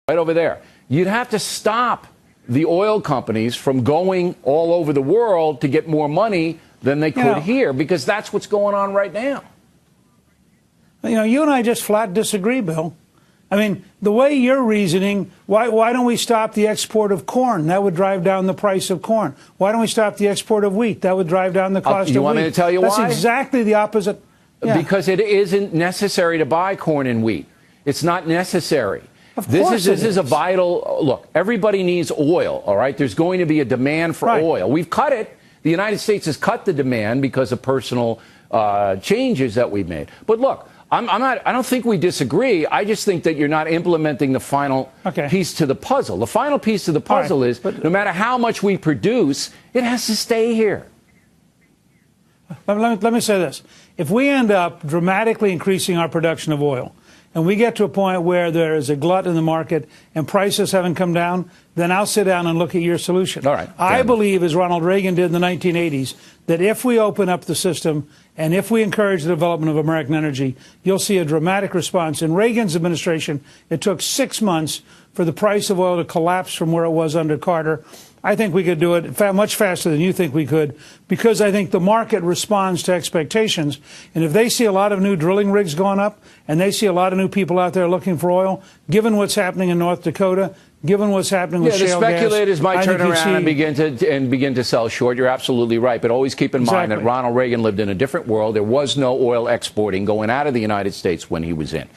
right over there. You'd have to stop the oil companies from going all over the world to get more money than they could here, because that's what's going on right now. You know, you and I just flat disagree, Bill. I mean, the way you're reasoning, why don't we stop the export of corn? That would drive down the price of corn. Why don't we stop the export of wheat? That would drive down the cost of wheat. You want me to tell you why? That's exactly the opposite. Yeah. Because it isn't necessary to buy corn and wheat. It's not necessary. This is a vital look. Everybody needs oil, all right? There's going to be a demand for oil. We've cut it. The United States has cut the demand because of personal changes that we've made. But look, I don't think we disagree. I just think that you're not implementing the final piece to the puzzle. The final piece to the puzzle is no matter how much we produce, it has to stay here. Let me say this. If we end up dramatically increasing our production of oil, and we get to a point where there is a glut in the market and prices haven't come down, then I'll sit down and look at your solution. All right. I believe, as Ronald Reagan did in the 1980s, that if we open up the system and if we encourage the development of American energy, you'll see a dramatic response. In Reagan's administration, it took 6 months for the price of oil to collapse from where it was under Carter. I think we could do it much faster than you think we could, because I think the market responds to expectations. And if they see a lot of new drilling rigs going up and they see a lot of new people out there looking for oil, given what's happening in North Dakota, given what's happening with shale gas, the speculators might turn around and begin to sell short. You're absolutely right. But always keep in mind that Ronald Reagan lived in a different world. There was no oil exporting going out of the United States when he was in.